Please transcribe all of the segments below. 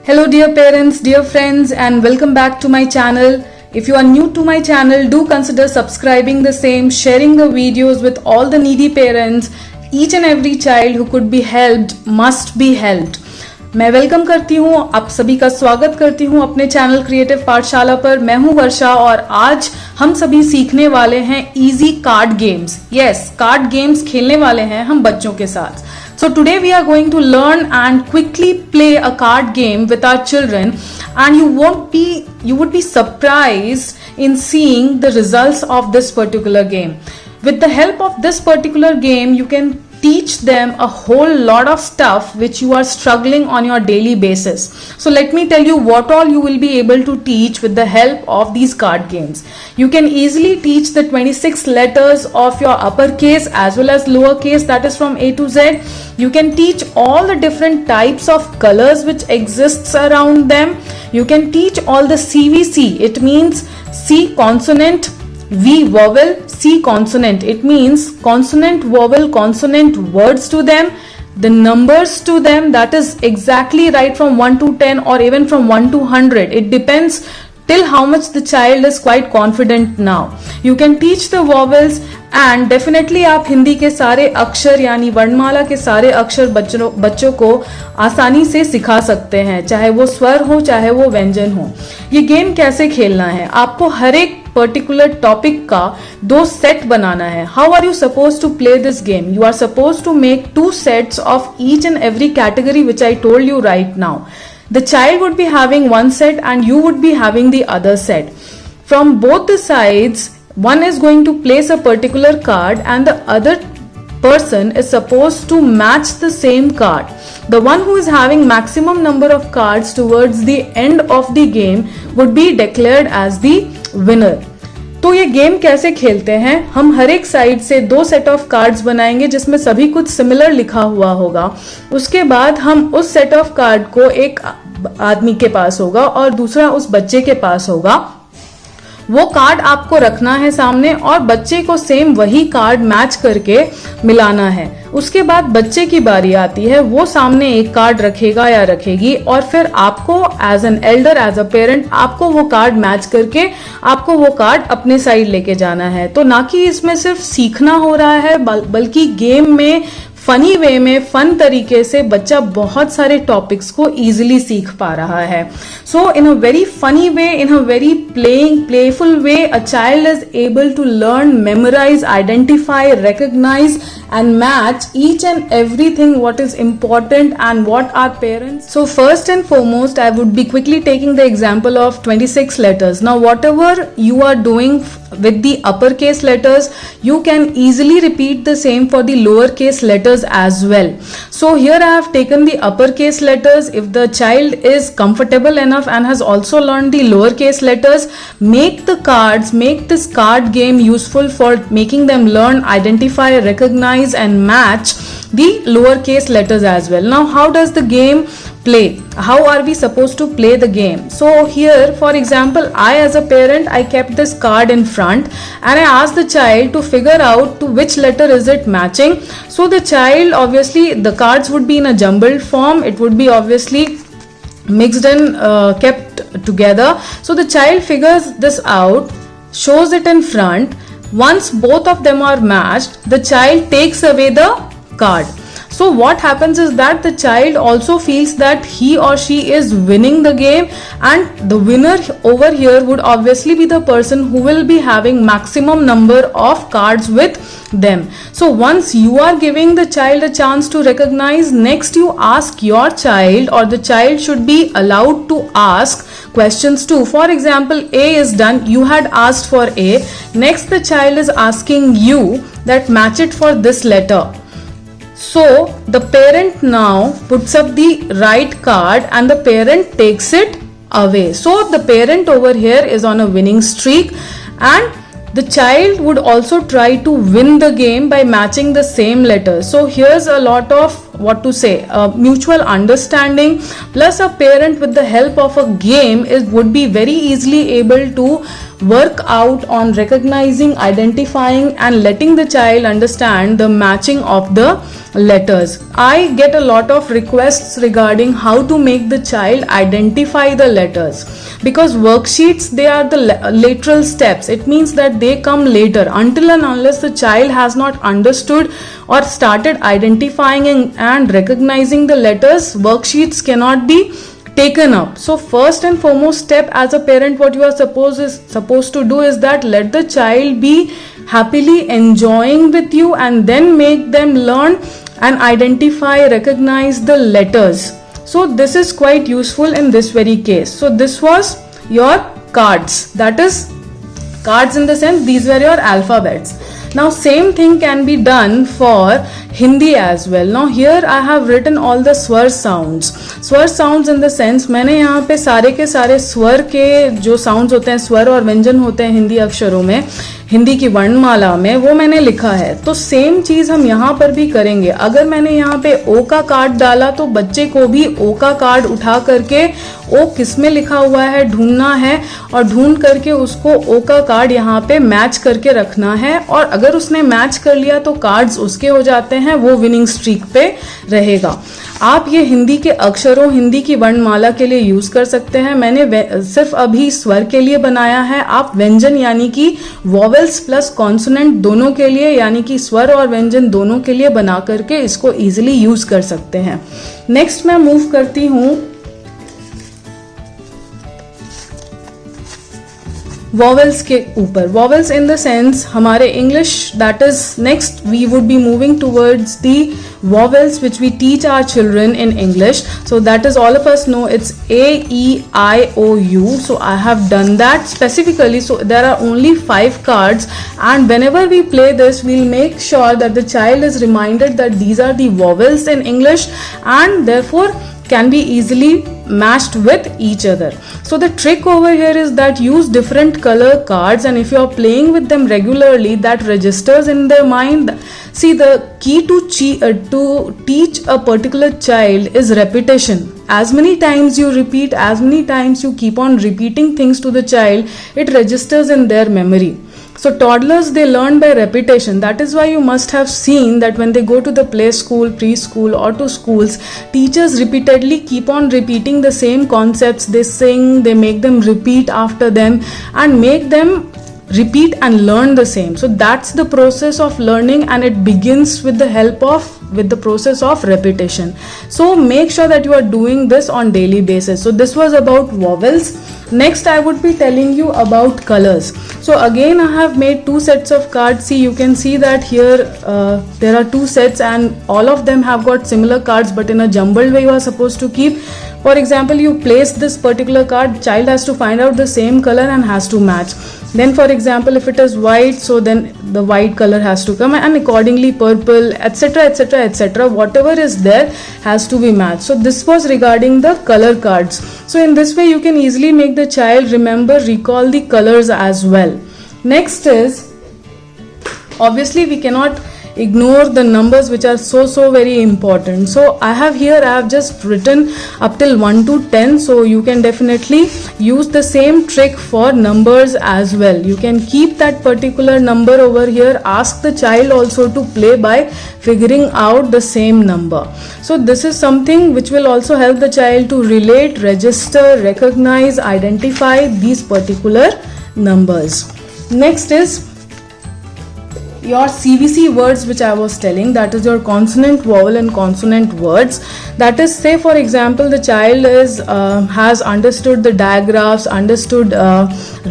Hello dear parents, dear friends, and welcome back to my channel. If you are new to my channel, do consider subscribing the same, sharing the videos with all the needy parents. Each and every child who could be helped must be helped. मैं welcome करती हूँ, आप सभी का स्वागत करती हूँ अपने चैनल क्रिएटिव पाठशाला पर। मैं हूँ वर्षा और आज हम सभी सीखने वाले हैं easy card games. Yes, card games खेलने वाले हैं हम बच्चों के साथ। So today we are going to learn and quickly play a card game with our children, and you would be surprised in seeing the results of this particular game. With the help of this particular game, you can teach them a whole lot of stuff which you are struggling on your daily basis. So let me tell you what all you will be able to teach with the help of these card games. You can easily teach the 26 letters of your uppercase as well as lowercase, that is from A to Z. You can teach all the different types of colors which exists around them. You can teach all the CVC. It means C consonant, V vowel, C consonant. It means consonant, vowel, consonant words to them, the numbers to them, that is exactly right from 1 to 10 or even from 1 to 100. It depends till how much the child is quite confident now. You can teach the vowels and definitely आप हिंदी के सारे अक्षर यानी वर्णमाला के सारे अक्षर बच्चों को आसानी से सिखा सकते हैं, चाहे वो स्वर हो चाहे वो व्यंजन हो। ये गेम कैसे खेलना है, आपको हर एक पर्टिकुलर टॉपिक का 2 सेट बनाना है। How are you suppose to play this game? You are suppose to make 2 sets of each and every category which I told you right now. The child would be having one set and you would be having the other set. From both the sides, one is going to place a particular card and the other person is supposed to match the same card. The one who is having maximum number of cards towards the end of the game would be declared as the winner. तो ये game कैसे खेलते हैं? हम हर एक side से 2 set of cards बनाएंगे जिसमें सभी कुछ सिमिलर लिखा हुआ होगा। उसके बाद हम उस सेट ऑफ कार्ड को एक आदमी के पास होगा और दूसरा उस बच्चे के पास होगा। वो कार्ड आपको रखना है सामने और बच्चे को सेम वही कार्ड मैच करके मिलाना है। उसके बाद बच्चे की बारी आती है, वो सामने एक कार्ड रखेगा या रखेगी और फिर आपको as an elder, as a parent, आपको वो कार्ड मैच करके आपको वो कार्ड अपने साइड लेके जाना है। तो ना कि इसमें सिर्फ सीखना हो रहा है बल्कि गेम में फनी वे में, फन तरीके से बच्चा बहुत सारे टॉपिक्स को इजीली सीख पा रहा है। So in a very funny way, in a very playful way, a child is able to learn, memorize, identify, recognize and match each and everything what is important and what our parents. So first and foremost, I would be quickly taking the example of 26 letters. Now whatever you are doing with the uppercase letters, you can easily repeat the same for the lowercase letters as well. So here I have taken the uppercase letters. If the child is comfortable enough and has also learned the lowercase letters, make the cards, make this card game useful for making them learn, identify, recognize and match the lowercase letters as well. Now how does the game play? How are we supposed to play the game? So here, for example, I as a parent, I kept this card in front and I asked the child to figure out to which letter is it matching. So the child, obviously the cards would be in a jumbled form, it would be obviously mixed and kept together. So the child figures this out, shows it in front. Once both of them are matched, the child takes away the card. So what happens is that the child also feels that he or she is winning the game, and the winner over here would obviously be the person who will be having maximum number of cards with them. So once you are giving the child a chance to recognize, next you ask your child, or the child should be allowed to ask questions too. For example, A is done, you had asked for A, next the child is asking you that match it for this letter. So the parent now puts up the right card and the parent takes it away. So the parent over here is on a winning streak, and the child would also try to win the game by matching the same letter. So here's a lot of what to say, mutual understanding, plus a parent with the help of a game would be very easily able to work out on recognizing, identifying and letting the child understand the matching of the letters. I get a lot of requests regarding how to make the child identify the letters, because worksheets, they are the lateral steps. It means that they come later. Until and unless the child has not understood or started identifying and recognizing the letters, worksheets cannot be taken up. So first and foremost step as a parent, what you are supposed to do is that let the child be happily enjoying with you, and then make them learn and identify, recognize the letters. So this is quite useful in this very case. So this was your cards, that is cards in the sense these were your alphabets. Now same thing can be done for Hindi as well. Now here I have written all the swar sounds. Swar sounds in the sense, मैंने यहाँ पे सारे के सारे स्वर के जो sounds होते हैं, स्वर और व्यंजन होते हैं हिंदी अक्षरों में, हिंदी की वर्णमाला में, वो मैंने लिखा है. तो सेम चीज हम यहाँ पर भी करेंगे. अगर मैंने यहाँ पे ओ का कार्ड डाला तो बच्चे को भी ओ का कार्ड उठा करके ओ किस में लिखा हुआ है ढूंढना है, और ढूंढ करके उसको ओ का कार्ड यहाँ पे मैच करके रखना है. और अगर उसने मैच कर लिया तो कार्ड्स उसके हो जाते हैं, वो विनिंग स्ट्रीक पे रहेगा. आप ये हिंदी के अक्षरों, हिंदी की वर्णमाला के लिए यूज कर सकते हैं. मैंने सिर्फ अभी स्वर के लिए बनाया है. आप व्यंजन यानी कि वॉवेल्स प्लस कॉन्सोनेंट दोनों के लिए, यानी कि स्वर और व्यंजन दोनों के लिए बना करके इसको इजीली यूज कर सकते हैं. नेक्स्ट मैं मूव करती हूं वॉवेल्स के ऊपर. वॉवेल्स इन द सेंस हमारे English, that is next we would be moving towards the vowels which we teach our children in English. So that is, all of us know it's A, E, I, O, U. So I have done that specifically. So there are only 5 cards, and whenever we play this, we'll make sure that the child is reminded that these are the vowels in English, and therefore can be easily matched with each other. So the trick over here is that use different color cards, and if you are playing with them regularly, that registers in their mind. See, the key to teach a particular child is repetition. As many times you repeat, as many times you keep on repeating things to the child, it registers in their memory. So toddlers, they learn by repetition. That is why you must have seen that when they go to the play school, preschool or to schools, teachers repeatedly keep on repeating the same concepts. They sing, they make them repeat after them and make them repeat and learn the same. So that's the process of learning, and it begins with the process of repetition. So make sure that you are doing this on daily basis. So this was about vowels. Next I would be telling you about colors. So again I have made 2 sets of cards. See, you can see that here there are 2 sets and all of them have got similar cards, but in a jumbled way you are supposed to keep. For example, you place this particular card, child has to find out the same color and has to match. Then for example, if it is white, so then the white color has to come, and accordingly purple, etc, etc, etc, whatever is there has to be matched. So this was regarding the color cards. So in this way you can easily make the child recall the colors as well. Next is, obviously we cannot ignore the numbers which are so very important. So I have just written up till 1 to 10. So you can definitely use the same trick for numbers as well. You can keep that particular number over here. Ask the child also to play by figuring out the same number. So this is something which will also help the child to relate, register, recognize, identify these particular numbers. Next is your CVC words, which I was telling, that is your consonant, vowel and consonant words. That is, say for example, the child has understood the diagraphs, understood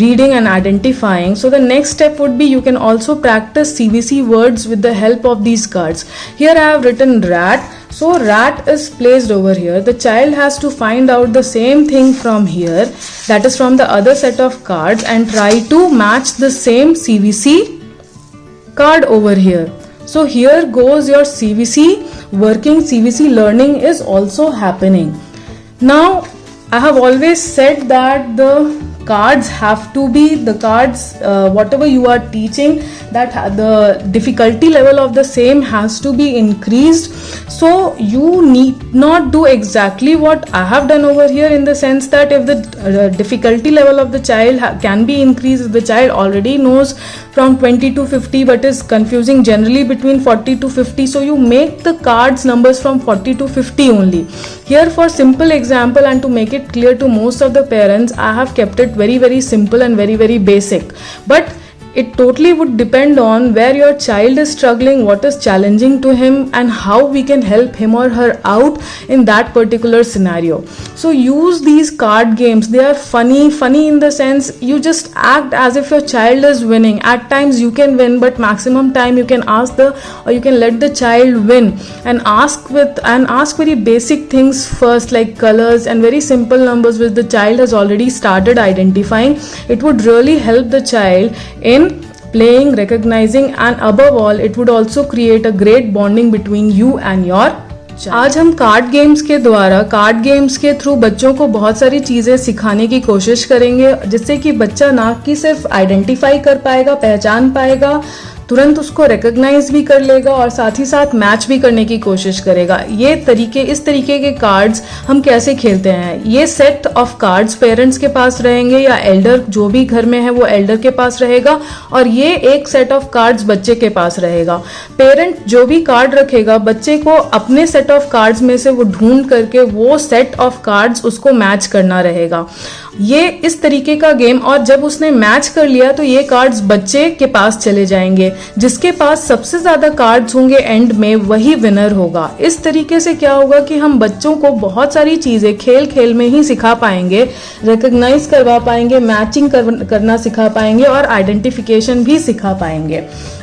reading and identifying. So the next step would be, you can also practice CVC words with the help of these cards. Here I have written rat. So rat is placed over here. The child has to find out the same thing from here, that is from the other set of cards, and try to match the same CVC card over here. So here goes your CVC working, CVC learning is also happening. Now I have always said that the cards have to be the cards, whatever you are teaching, that the difficulty level of the same has to be increased. So you need not do exactly what I have done over here, in the sense that if the difficulty level of the child can be increased, the child already knows from 20 to 50 but is confusing generally between 40 to 50, so you make the cards numbers from 40 to 50 only. Here, for simple example and to make it clear to most of the parents, I have kept it very simple and very basic. But it totally would depend on where your child is struggling, what is challenging to him, and how we can help him or her out in that particular scenario. So use these card games. They are funny in the sense you just act as if your child is winning. At times you can win, but maximum time you can you can let the child win, and ask very basic things first, like colors and very simple numbers which the child has already started identifying. It would really help the child in playing, recognizing, and above all it would also create a great bonding between you and your child. आज हम card games के through बच्चों को बहुत सारी चीज़ें सिखाने की कोशिश करेंगे, जिससे कि बच्चा ना कि सिर्फ आइडेंटिफाई कर पाएगा, पहचान पाएगा, तुरंत उसको रिकॉग्नाइज भी कर लेगा और साथ ही साथ मैच भी करने की कोशिश करेगा। इस तरीके के कार्ड्स हम कैसे खेलते हैं, ये सेट ऑफ कार्ड्स पेरेंट्स के पास रहेंगे या एल्डर जो भी घर में है वो एल्डर के पास रहेगा, और ये एक सेट ऑफ कार्ड्स बच्चे के पास रहेगा। पेरेंट जो भी कार्ड रखेगा, बच्चे को अपने सेट ऑफ कार्ड्स में से वो ढूंढ करके वो सेट ऑफ कार्ड्स उसको मैच करना रहेगा। ये इस तरीके का गेम, और जब उसने मैच कर लिया तो ये कार्ड्स बच्चे के पास चले जाएंगे। जिसके पास सबसे ज्यादा कार्ड्स होंगे एंड में, वही विनर होगा। इस तरीके से क्या होगा कि हम बच्चों को बहुत सारी चीजें खेल में ही सिखा पाएंगे, रिकॉग्नाइज करवा पाएंगे, मैचिंग करना सिखा पाएंगे और आइडेंटिफिकेशन भी सिखा पाएंगे।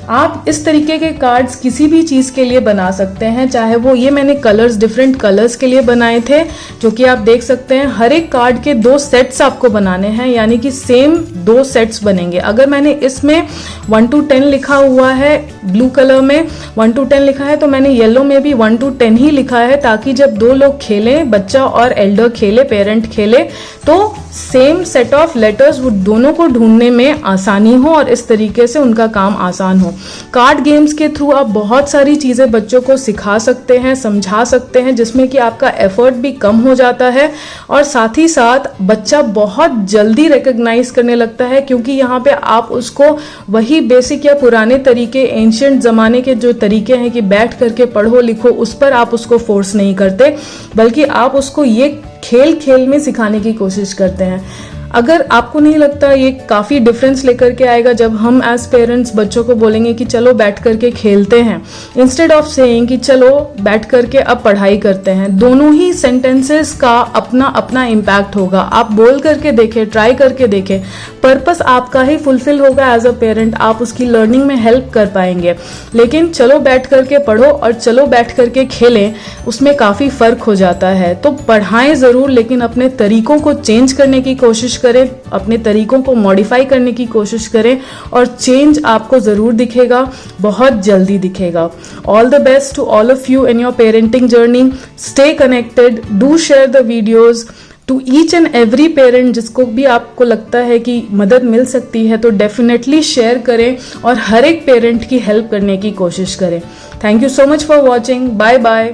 आप इस तरीके के कार्ड्स किसी भी चीज के लिए बना सकते हैं, चाहे वो ये मैंने डिफरेंट कलर्स के लिए बनाए थे, जो कि आप देख सकते हैं। हर एक कार्ड के 2 सेट्स आपको बनाने हैं, यानी कि सेम 2 सेट्स बनेंगे। अगर मैंने इसमें 1 to 10 लिखा हुआ है, ब्लू कलर में 1 to 10 लिखा है, तो मैंने येलो में भी 1 to 10 ही लिखा है, ताकि जब 2 लोग खेलें, बच्चा और एल्डर खेले, पेरेंट खेले, तो सेम सेट ऑफ लेटर्स वो दोनों को ढूंढने में आसानी हो और इस तरीके से उनका काम आसान हो। कार्ड गेम्स के थ्रू आप बहुत सारी चीजें बच्चों को सिखा सकते हैं, समझा सकते हैं, जिसमें कि आपका एफर्ट भी कम हो जाता है और साथ ही साथ बच्चा बहुत जल्दी रिकॉग्नाइज करने लगता है, क्योंकि यहाँ पे आप उसको वही बेसिक या पुराने तरीके, एंशिएंट जमाने के जो तरीके हैं कि बैठ करके पढ़ो लिखो, उस पर आप उसको फोर्स नहीं करते, बल्कि आप उसको ये खेल में सिखाने की कोशिश करते हैं। अगर आपको नहीं लगता ये काफ़ी डिफरेंस लेकर के आएगा जब हम एज पेरेंट्स बच्चों को बोलेंगे कि चलो बैठ करके खेलते हैं, इंस्टेड ऑफ सेइंग कि चलो बैठ करके अब पढ़ाई करते हैं, दोनों ही सेंटेंसेस का अपना अपना इम्पैक्ट होगा। आप बोल करके देखें, ट्राई करके देखें, पर्पस आपका ही फुलफिल होगा एज अ पेरेंट, आप उसकी लर्निंग में हेल्प कर पाएंगे। लेकिन चलो बैठ करके पढ़ो और चलो बैठ करके खेलें, उसमें काफ़ी फ़र्क हो जाता है। तो पढ़ाएं ज़रूर, लेकिन अपने तरीकों को चेंज करने की कोशिश करें, अपने तरीकों को मॉडिफाई करने की कोशिश करें और चेंज आपको ज़रूर दिखेगा, बहुत जल्दी दिखेगा। All the best to all of you in your parenting journey. Stay connected, do share the videos to each and every parent. जिसको भी आपको लगता है कि मदद मिल सकती है तो डेफिनेटली शेयर करें और हर एक पेरेंट की हेल्प करने की कोशिश करें। Thank you so much for watching. Bye bye.